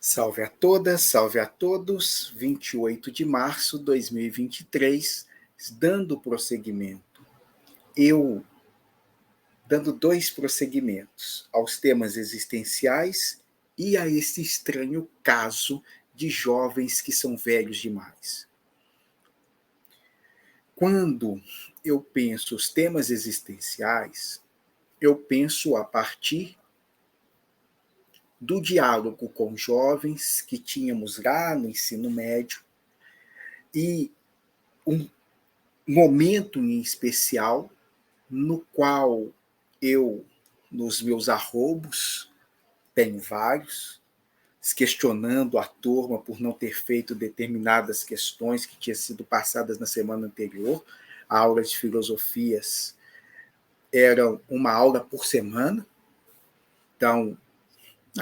Salve a todas, salve a todos. 28 de março de 2023, dando prosseguimento. Eu dando dois prosseguimentos aos temas existenciais e a esse estranho caso de jovens que são velhos demais. Quando eu penso os temas existenciais, eu penso a partir do diálogo com jovens que tínhamos lá no ensino médio e um momento em especial no qual eu, nos meus arroubos, tenho vários, questionando a turma por não ter feito determinadas questões que tinham sido passadas na semana anterior. A aula de filosofias era uma aula por semana,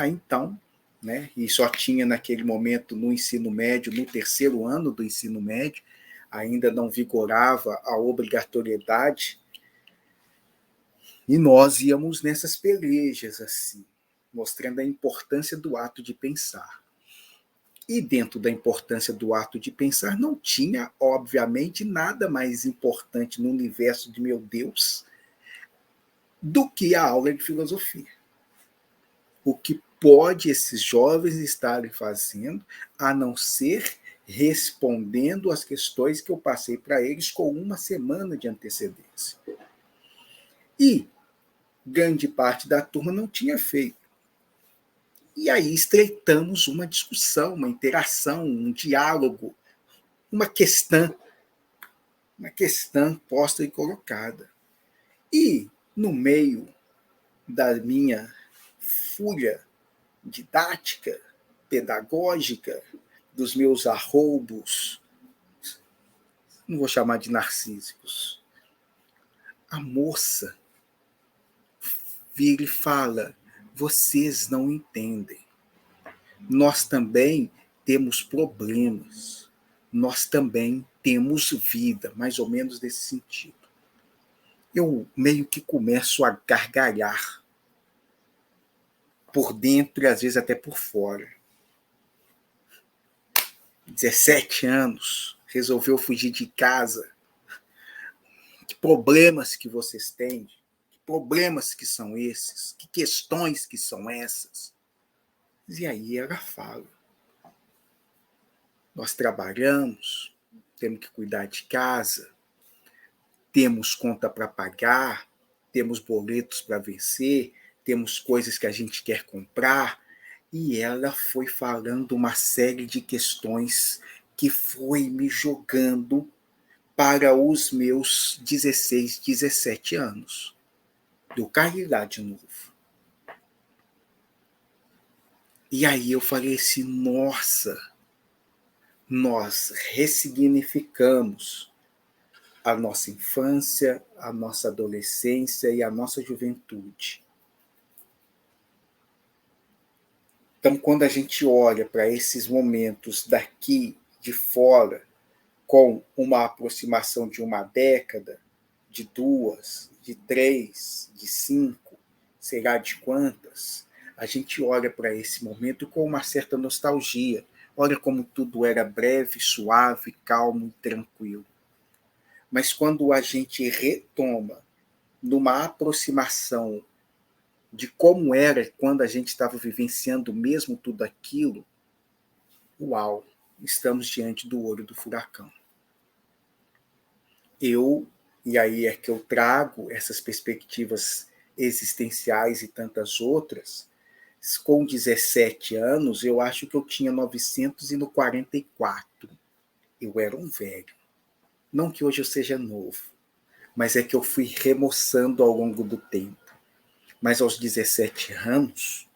então, né? E só tinha naquele momento no ensino médio, no terceiro ano do ensino médio, ainda não vigorava a obrigatoriedade, e nós íamos nessas pelejas assim, mostrando a importância do ato de pensar. E dentro da importância do ato de pensar, não tinha, obviamente, nada mais importante no universo de meu Deus do que a aula de filosofia. O que pode esses jovens estarem fazendo, a não ser respondendo às questões que eu passei para eles com uma semana de antecedência. E grande parte da turma não tinha feito. E aí estreitamos uma discussão, uma interação, um diálogo, uma questão posta e colocada. E, no meio da minha fúria didática, pedagógica, dos meus arroubos, não vou chamar de narcísicos, a moça vira e fala: vocês não entendem. Nós também temos problemas. Nós também temos vida, mais ou menos nesse sentido. Eu meio que começo a gargalhar por dentro e às vezes até por fora. 17 anos, resolveu fugir de casa. Que problemas que vocês têm? Que problemas que são esses? Que questões que são essas? E aí ela fala: nós trabalhamos, temos que cuidar de casa, temos conta para pagar, temos boletos para vencer, temos coisas que a gente quer comprar. E ela foi falando uma série de questões que foi me jogando para os meus 16, 17 anos. Eu caí lá de novo. E aí eu falei assim: nossa, nós ressignificamos a nossa infância, a nossa adolescência e a nossa juventude. Então, quando a gente olha para esses momentos daqui de fora, com uma aproximação de uma década, de 2, de 3, de 5, será de quantas, a gente olha para esse momento com uma certa nostalgia. Olha como tudo era breve, suave, calmo e tranquilo. Mas quando a gente retoma numa aproximação de como era quando a gente estava vivenciando mesmo tudo aquilo, uau, estamos diante do olho do furacão. E aí é que eu trago essas perspectivas existenciais e tantas outras. Com 17 anos, eu acho que eu tinha 944. Eu era um velho. Não que hoje eu seja novo, mas é que eu fui remoçando ao longo do tempo. Mas aos 17 anos,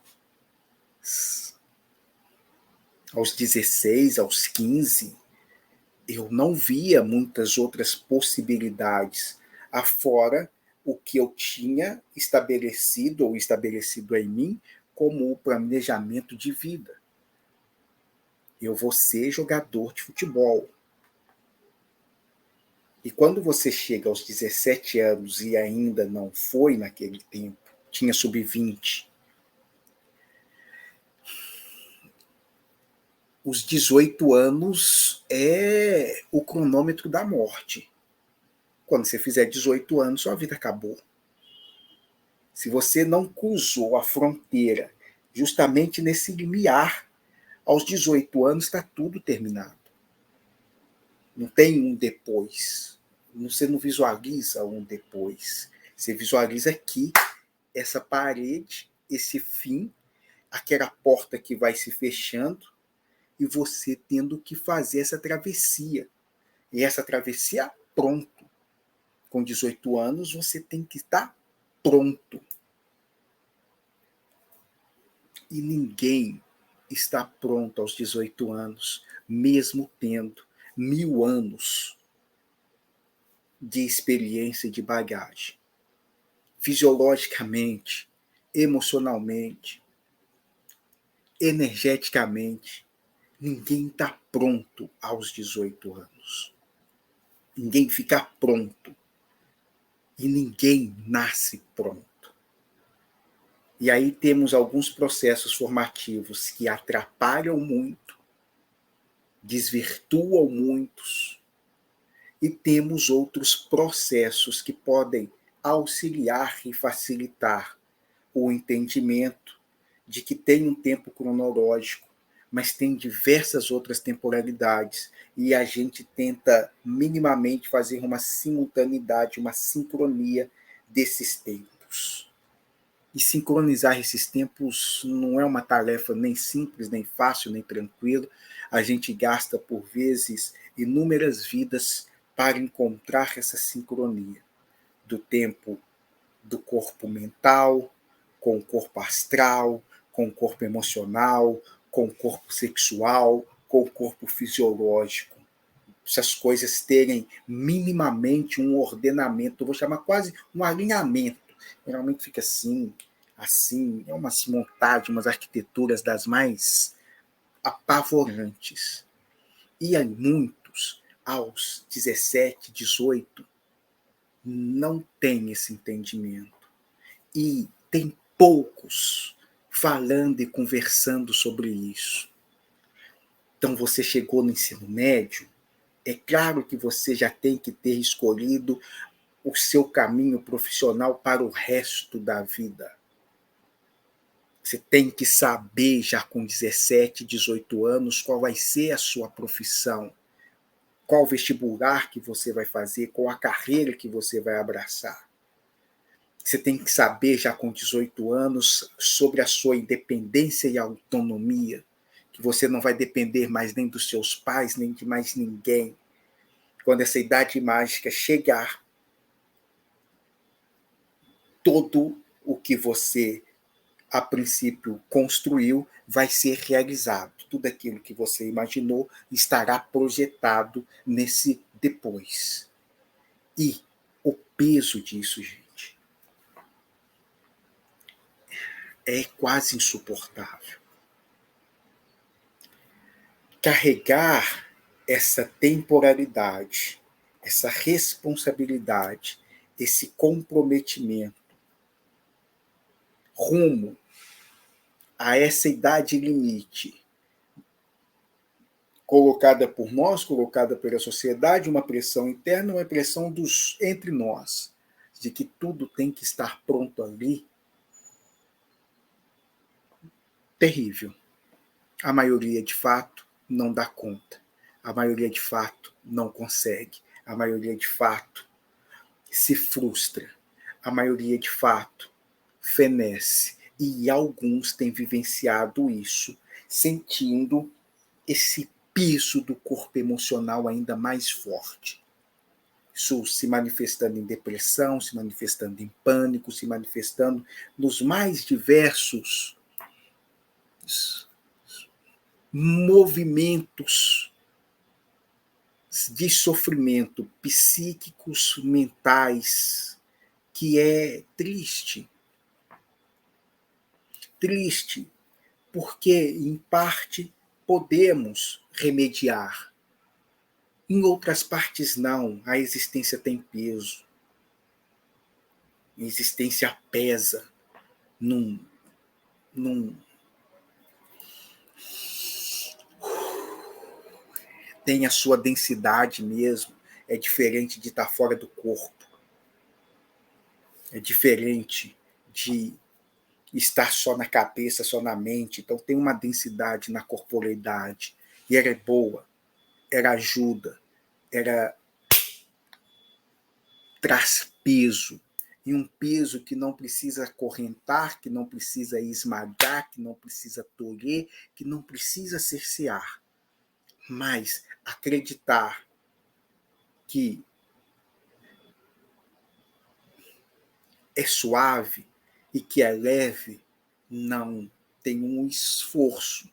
aos 16, aos 15, eu não via muitas outras possibilidades afora o que eu tinha estabelecido ou estabelecido em mim como o planejamento de vida. Eu vou ser jogador de futebol. E quando você chega aos 17 anos e ainda não foi naquele tempo, tinha sub-20, os 18 anos é o cronômetro da morte. Quando você fizer 18 anos, sua vida acabou. Se você não cruzou a fronteira justamente nesse limiar, aos 18 anos está tudo terminado. Não tem um depois. Você não visualiza um depois. Você visualiza aqui, essa parede, esse fim, aquela porta que vai se fechando, e você tendo que fazer essa travessia. E essa travessia, pronto. Com 18 anos, você tem que estar pronto. E ninguém está pronto aos 18 anos, mesmo tendo 1000 anos de experiência e de bagagem. Fisiologicamente, emocionalmente, energeticamente, ninguém está pronto aos 18 anos. Ninguém fica pronto. E ninguém nasce pronto. E aí temos alguns processos formativos que atrapalham muito, desvirtuam muitos, e temos outros processos que podem auxiliar e facilitar o entendimento de que tem um tempo cronológico, mas tem diversas outras temporalidades, e a gente tenta minimamente fazer uma simultaneidade, uma sincronia desses tempos. E sincronizar esses tempos não é uma tarefa nem simples, nem fácil, nem tranquilo. A gente gasta, por vezes, inúmeras vidas para encontrar essa sincronia do tempo do corpo mental, com o corpo astral, com o corpo emocional, com o corpo sexual, com o corpo fisiológico. Essas coisas terem minimamente um ordenamento, eu vou chamar quase um alinhamento. Geralmente fica assim, é umas montagens, umas arquiteturas das mais apavorantes. E aí muitos, aos 17, 18, não têm esse entendimento. E tem poucos falando e conversando sobre isso. Então você chegou no ensino médio, é claro que você já tem que ter escolhido o seu caminho profissional para o resto da vida. Você tem que saber já com 17, 18 anos qual vai ser a sua profissão, qual vestibular que você vai fazer, qual a carreira que você vai abraçar. Você tem que saber já com 18 anos sobre a sua independência e autonomia, que você não vai depender mais nem dos seus pais, nem de mais ninguém. Quando essa idade mágica chegar, todo o que você, a princípio, construiu vai ser realizado. Tudo aquilo que você imaginou estará projetado nesse depois. E o peso disso, gente, é quase insuportável. Carregar essa temporalidade, essa responsabilidade, esse comprometimento rumo a essa idade limite, colocada por nós, colocada pela sociedade, uma pressão interna, uma pressão entre nós, de que tudo tem que estar pronto ali, terrível. A maioria, de fato, não dá conta. A maioria, de fato, não consegue. A maioria, de fato, se frustra. A maioria, de fato, fenece. E alguns têm vivenciado isso, sentindo esse peso do corpo emocional ainda mais forte. Isso se manifestando em depressão, se manifestando em pânico, se manifestando nos mais diversos movimentos de sofrimento psíquicos, mentais, que é triste. Triste, porque, em parte, podemos remediar. Em outras partes, não. A existência tem peso. A existência pesa num tem a sua densidade mesmo, é diferente de estar fora do corpo, é diferente de estar só na cabeça, só na mente. Então tem uma densidade na corporeidade, e ela é boa, ela ajuda, ela traz peso, e um peso que não precisa acorrentar, que não precisa esmagar, que não precisa tolher, que não precisa cercear, mas acreditar que é suave e que é leve, não tem um esforço,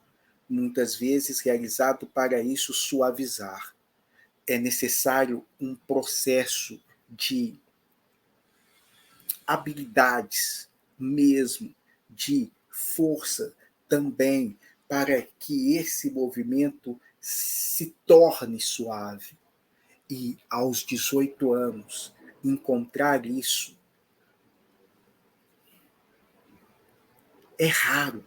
muitas vezes realizado para isso suavizar. É necessário um processo de habilidades mesmo, de força também, para que esse movimento se torne suave. E aos 18 anos, encontrar isso é raro,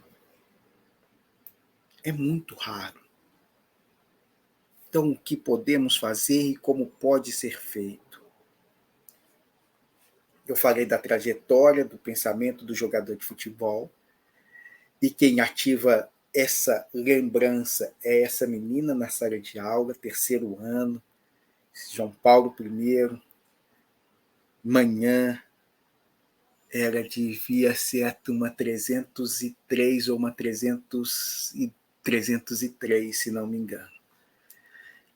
é muito raro. Então, o que podemos fazer e como pode ser feito? Eu falei da trajetória, do pensamento do jogador de futebol, e quem ativa essa lembrança é essa menina na sala de aula, terceiro ano, João Paulo I, manhã, ela devia ser a turma 303 ou uma 303, se não me engano.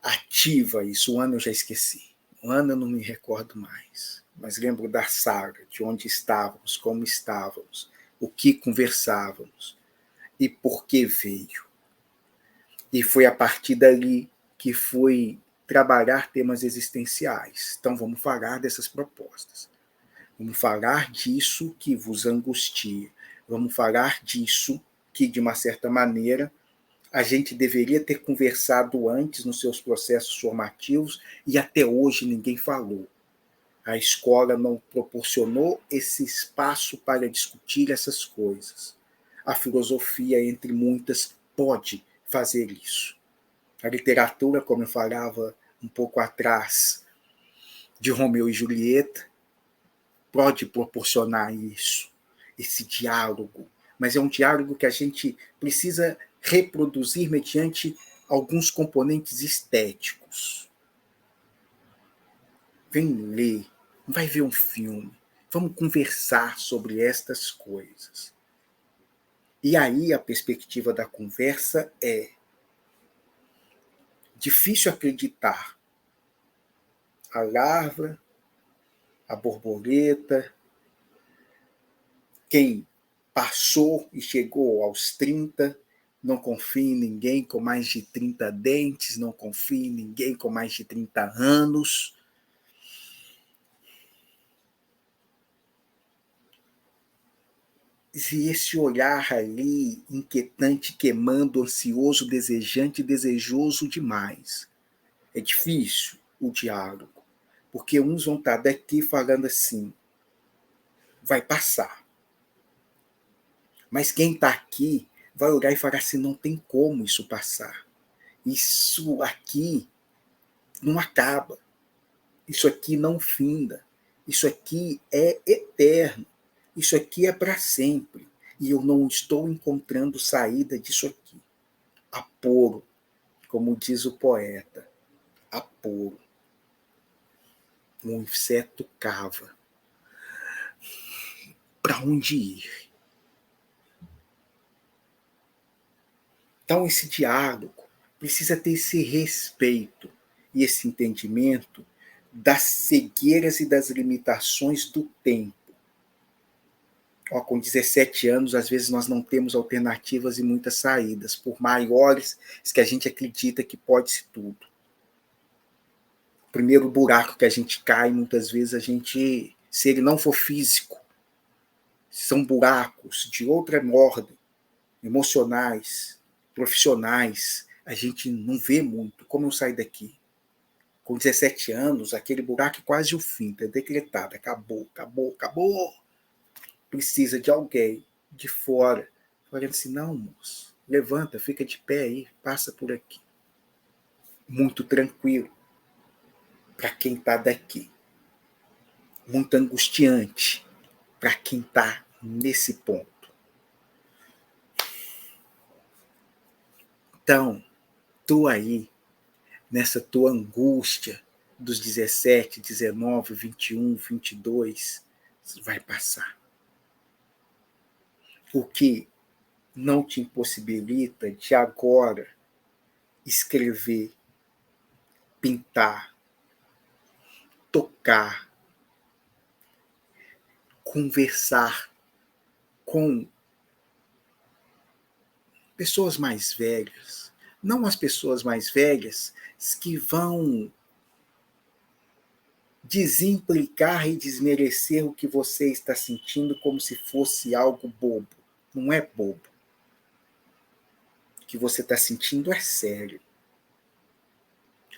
Ativa isso, o ano eu já esqueci, o ano eu não me recordo mais, mas lembro da sala, de onde estávamos, como estávamos, o que conversávamos e por que veio. E foi a partir dali que fui trabalhar temas existenciais. Então vamos falar dessas propostas. Vamos falar disso que vos angustia. Vamos falar disso que, de uma certa maneira, a gente deveria ter conversado antes nos seus processos formativos e até hoje ninguém falou. A escola não proporcionou esse espaço para discutir essas coisas. A filosofia, entre muitas, pode fazer isso. A literatura, como eu falava um pouco atrás, de Romeu e Julieta, pode proporcionar isso, esse diálogo. Mas é um diálogo que a gente precisa reproduzir mediante alguns componentes estéticos. Vem ler, vai ver um filme, vamos conversar sobre estas coisas. E aí a perspectiva da conversa é difícil acreditar. A larva, a borboleta, quem passou e chegou aos 30, não confia em ninguém com mais de 30 dentes, não confia em ninguém com mais de 30 anos. E esse olhar ali, inquietante, queimando, ansioso, desejante, desejoso demais. É difícil o diálogo, porque uns vão estar daqui falando assim, vai passar. Mas quem está aqui vai olhar e falar assim, não tem como isso passar. Isso aqui não acaba. Isso aqui não finda. Isso aqui é eterno. Isso aqui é para sempre. E eu não estou encontrando saída disso aqui. Aporo, como diz o poeta. Aporo. Um inseto cava. Para onde ir? Então, esse diálogo precisa ter esse respeito e esse entendimento das cegueiras e das limitações do tempo. Com 17 anos, às vezes nós não temos alternativas e muitas saídas, por maiores que a gente acredita que pode-se tudo. O primeiro buraco que a gente cai, muitas vezes, se ele não for físico, são buracos de outra ordem, emocionais, profissionais, a gente não vê muito. Como eu saio daqui? Com 17 anos, aquele buraco é quase o fim, está decretado, acabou, acabou, acabou. Precisa de alguém de fora, falando assim, não, moço, levanta, fica de pé aí, passa por aqui. muito tranquilo para quem está daqui, muito angustiante para quem está nesse ponto. Então, tu aí, nessa tua angústia dos 17, 19, 21, 22, vai passar. O que não te impossibilita de agora escrever, pintar, tocar, conversar com pessoas mais velhas, não as pessoas mais velhas que vão desimplicar e desmerecer o que você está sentindo como se fosse algo bobo. Não é bobo. O que você está sentindo é sério.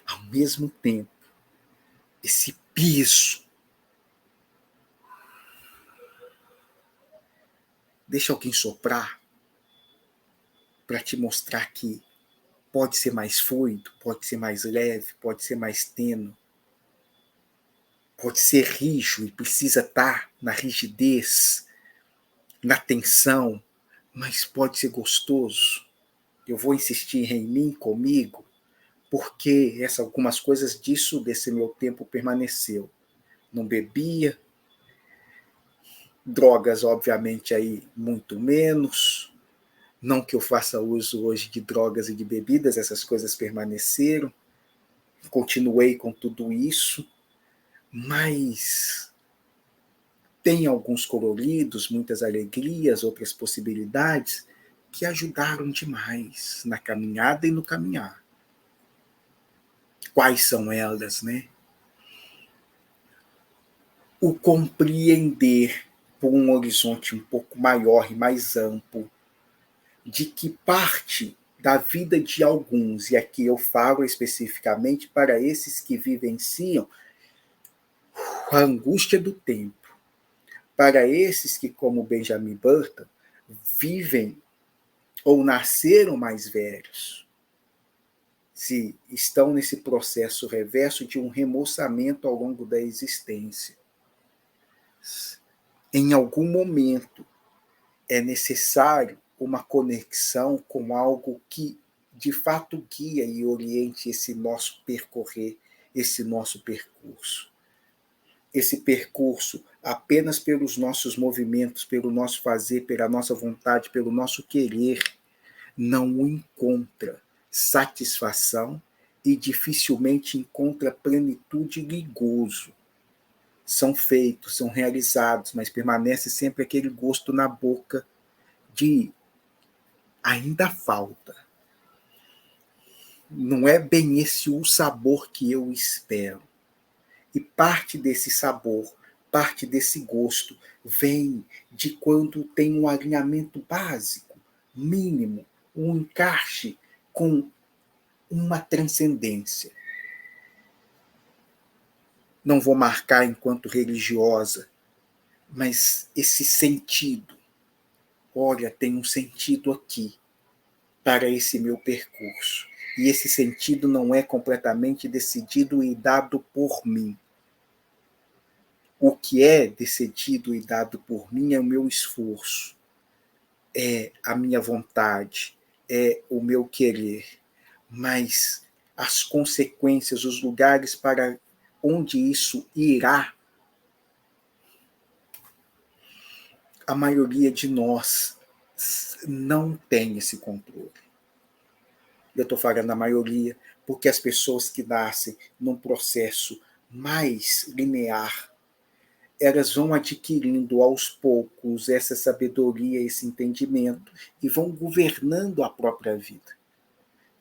Ao mesmo tempo, esse piso. Deixa alguém soprar para te mostrar que pode ser mais fluido, pode ser mais leve, pode ser mais tênue, pode ser rígido e precisa estar na rigidez, na tensão, mas pode ser gostoso. Eu vou insistir em mim, comigo, porque algumas coisas desse meu tempo permaneceu. Não bebia, drogas, obviamente, aí muito menos. Não que eu faça uso hoje de drogas e de bebidas, essas coisas permaneceram. Continuei com tudo isso, mas tem alguns coloridos, muitas alegrias, outras possibilidades que ajudaram demais na caminhada e no caminhar. Quais são elas, né? O compreender por um horizonte um pouco maior e mais amplo de que parte da vida de alguns, e aqui eu falo especificamente para esses que vivenciam a angústia do tempo, para esses que, como Benjamin Button, vivem ou nasceram mais velhos, se estão nesse processo reverso de um remoçamento ao longo da existência. Em algum momento é necessário uma conexão com algo que de fato guia e oriente esse nosso percorrer, esse nosso percurso. Esse percurso, apenas pelos nossos movimentos, pelo nosso fazer, pela nossa vontade, pelo nosso querer, não encontra satisfação e dificilmente encontra plenitude e gozo. São feitos, são realizados, mas permanece sempre aquele gosto na boca de ainda falta. Não é bem esse o sabor que eu espero. E parte desse sabor, parte desse gosto, vem de quando tem um alinhamento básico, mínimo, um encaixe com uma transcendência. Não vou marcar enquanto religiosa, mas esse sentido, olha, tem um sentido aqui para esse meu percurso. E esse sentido não é completamente decidido e dado por mim. O que é decidido e dado por mim é o meu esforço, é a minha vontade, é o meu querer. Mas as consequências, os lugares para onde isso irá, a maioria de nós não tem esse controle. Eu estou falando da maioria, porque as pessoas que nascem num processo mais linear, elas vão adquirindo aos poucos essa sabedoria, esse entendimento, e vão governando a própria vida.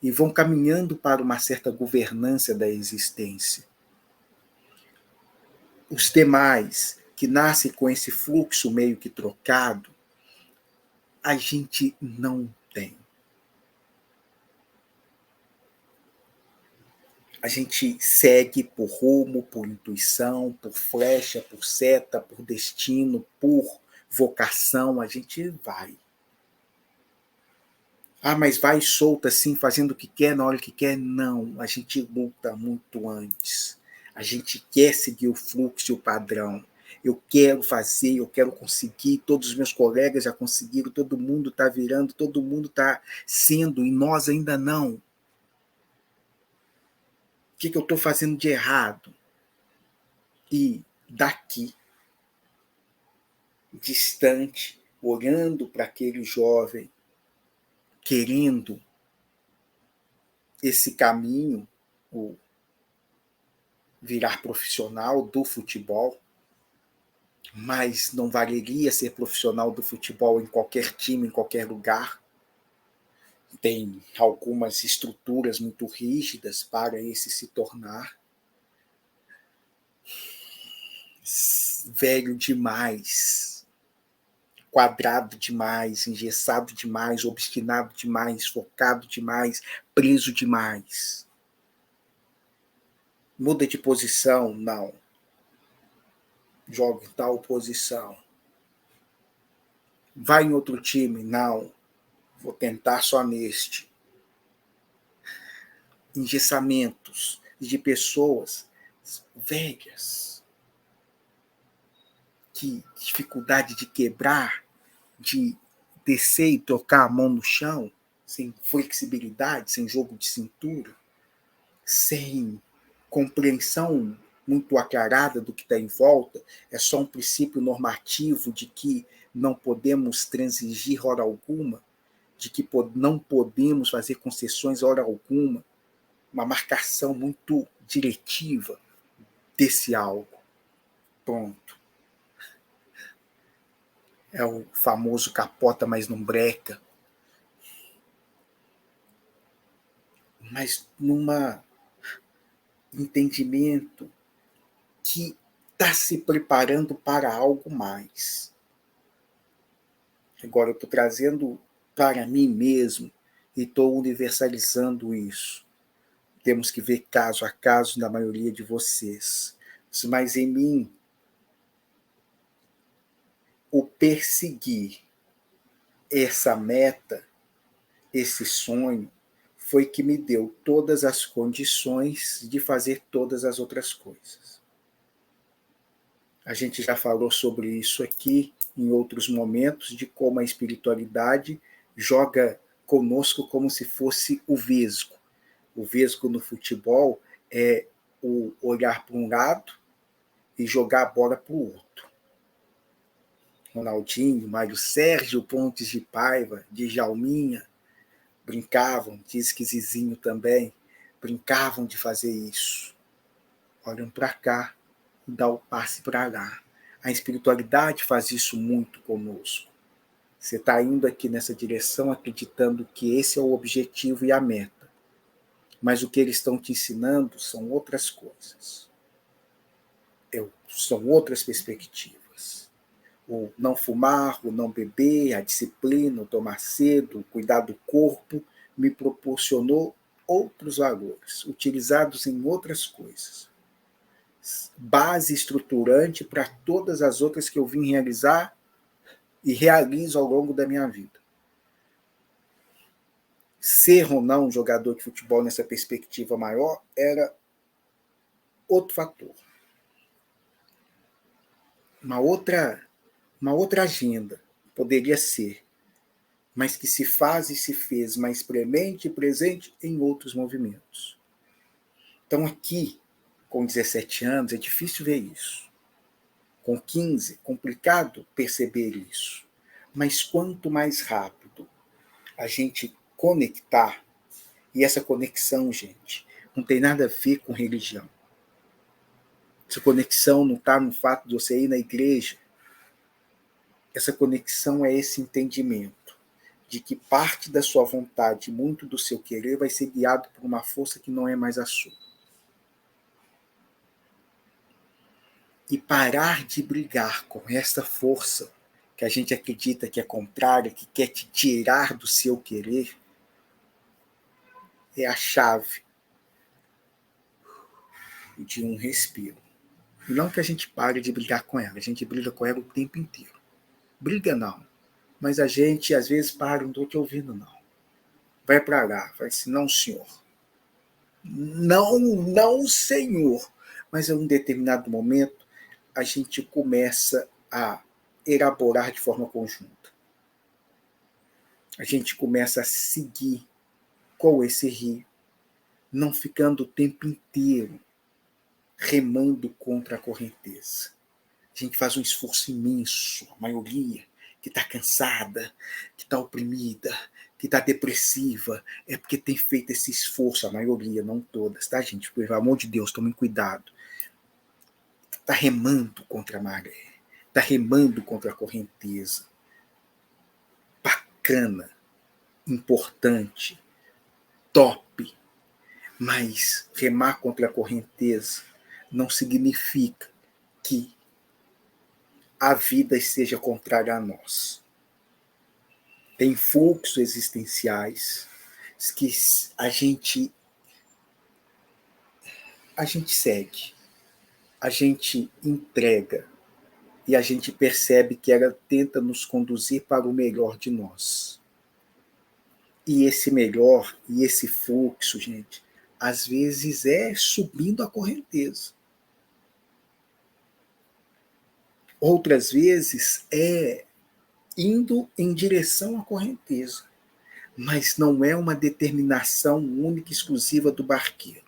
E vão caminhando para uma certa governança da existência. Os demais, que nascem com esse fluxo meio que trocado, a gente não tem. A gente segue por rumo, por intuição, por flecha, por seta, por destino, por vocação, a gente vai. Mas vai solta assim, fazendo o que quer, na hora que quer? Não, a gente luta muito antes. A gente quer seguir o fluxo e o padrão. Eu quero fazer, eu quero conseguir, todos os meus colegas já conseguiram, todo mundo está virando, todo mundo está sendo, e nós ainda não. O que eu estou fazendo de errado? E daqui, distante, olhando para aquele jovem, querendo esse caminho, o virar profissional do futebol, mas não valeria ser profissional do futebol em qualquer time, em qualquer lugar. Tem algumas estruturas muito rígidas para esse se tornar velho demais, quadrado demais, engessado demais, obstinado demais, focado demais, preso demais. Muda de posição? Não. Joga em tal posição. Vai em outro time? Não. Vou tentar só neste. Engessamentos de pessoas velhas. Que dificuldade de quebrar, de descer e tocar a mão no chão, sem flexibilidade, sem jogo de cintura, sem compreensão muito aclarada do que está em volta, é só um princípio normativo de que não podemos transigir hora alguma, de que não podemos fazer concessões hora alguma, uma marcação muito diretiva desse algo. Pronto. É o famoso capota, mas não breca. Mas numa entendimento que está se preparando para algo mais. Agora eu estou trazendo para mim mesmo e estou universalizando isso. Temos que ver caso a caso na maioria de vocês. Mas em mim, o perseguir essa meta, esse sonho, foi que me deu todas as condições de fazer todas as outras coisas. A gente já falou sobre isso aqui em outros momentos, de como a espiritualidade joga conosco como se fosse o vesgo. O vesgo no futebol é o olhar para um lado e jogar a bola para o outro. Ronaldinho, Mário Sérgio, Pontes de Paiva, Djalminha, brincavam, diz que Zizinho também, brincavam de fazer isso. Olham para cá e dá o passe para lá. A espiritualidade faz isso muito conosco. Você está indo aqui nessa direção acreditando que esse é o objetivo e a meta. Mas o que eles estão te ensinando são outras coisas. São outras perspectivas. O não fumar, o não beber, a disciplina, o tomar cedo, o cuidar do corpo, me proporcionou outros valores, utilizados em outras coisas. Base estruturante para todas as outras que eu vim realizar e realizo ao longo da minha vida. Ser ou não um jogador de futebol nessa perspectiva maior era outro fator. Uma outra agenda poderia ser, mas que se faz e se fez mais premente e presente em outros movimentos. Então aqui, com 17 anos, é difícil ver isso. Com 15, complicado perceber isso. Mas quanto mais rápido a gente conectar, e essa conexão, gente, não tem nada a ver com religião. Essa conexão não está no fato de você ir na igreja. Essa conexão é esse entendimento de que parte da sua vontade, muito do seu querer, vai ser guiado por uma força que não é mais a sua. E parar de brigar com essa força que a gente acredita que é contrária, que quer te tirar do seu querer, é a chave de um respiro. Não que a gente pare de brigar com ela, a gente briga com ela o tempo inteiro. Briga não, mas a gente às vezes para, não estou te ouvindo não. vai para lá. Vai assim, não, senhor. Não, não, senhor. Mas em um determinado momento, a gente começa a elaborar de forma conjunta. A gente começa a seguir com esse rio, não ficando o tempo inteiro remando contra a correnteza. A gente faz um esforço imenso, a maioria que está cansada, que está oprimida, que está depressiva, é porque tem feito esse esforço, a maioria, não todas, tá, gente? Pelo amor de Deus, tomem cuidado. Está remando contra a maré, está remando contra a correnteza. Bacana, importante, top, mas remar contra a correnteza não significa que a vida esteja contrária a nós. Tem fluxos existenciais que a gente segue, a gente entrega e a gente percebe que ela tenta nos conduzir para o melhor de nós. E esse melhor, e esse fluxo, gente, às vezes é subindo a correnteza. Outras vezes é indo em direção à correnteza. Mas não é uma determinação única e exclusiva do barqueiro.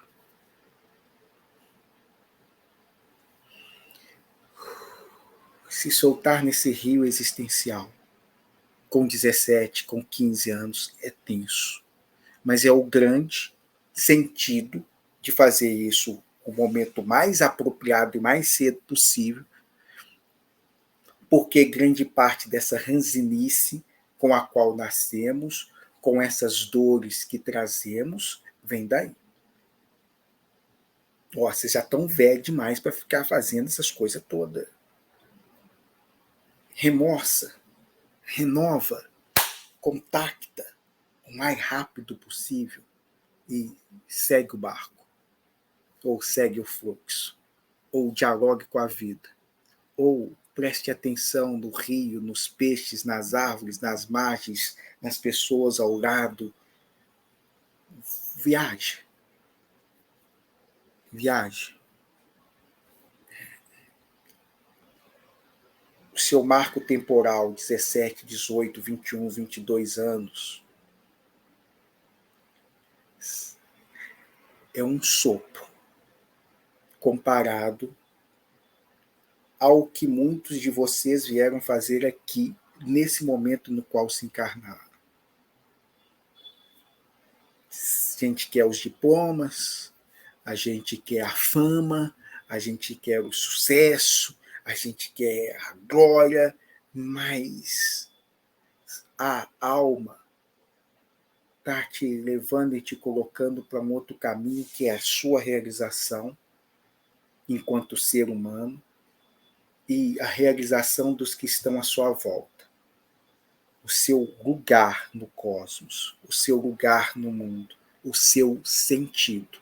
Se soltar nesse rio existencial, com 17, com 15 anos, é tenso. Mas é o grande sentido de fazer isso no momento mais apropriado e mais cedo possível, porque grande parte dessa ranzinice com a qual nascemos, com essas dores que trazemos, vem daí. Ó, vocês já estão velhos demais para ficar fazendo essas coisas todas. Remorça, renova, contacta o mais rápido possível e segue o barco, ou segue o fluxo, ou dialogue com a vida, ou preste atenção no rio, nos peixes, nas árvores, nas margens, nas pessoas ao lado. Viaje. Viaje. O seu marco temporal, 17, 18, 21, 22 anos, é um sopro comparado ao que muitos de vocês vieram fazer aqui, nesse momento no qual se encarnaram. A gente quer os diplomas, a gente quer a fama, a gente quer o sucesso, a gente quer a glória, mas a alma está te levando e te colocando para um outro caminho, que é a sua realização enquanto ser humano e a realização dos que estão à sua volta. O seu lugar no cosmos, o seu lugar no mundo, o seu sentido.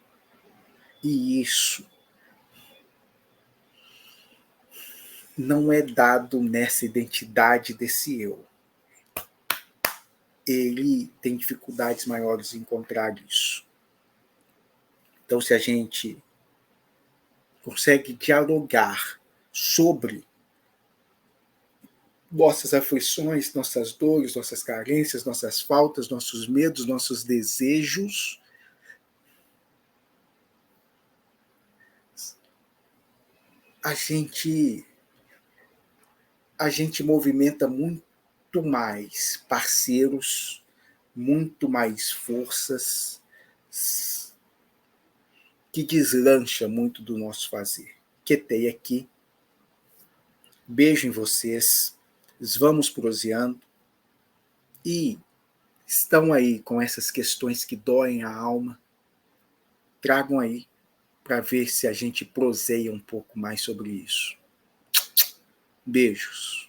E isso não é dado nessa identidade desse eu. Ele tem dificuldades maiores em encontrar isso. Então, se a gente consegue dialogar sobre nossas aflições, nossas dores, nossas carências, nossas faltas, nossos medos, nossos desejos, a gente movimenta muito mais parceiros, muito mais forças, que deslancha muito do nosso fazer. Quietei aqui. Beijo em vocês. Vamos proseando. E estão aí com essas questões que doem a alma. Tragam aí para ver se a gente proseia um pouco mais sobre isso. Beijos.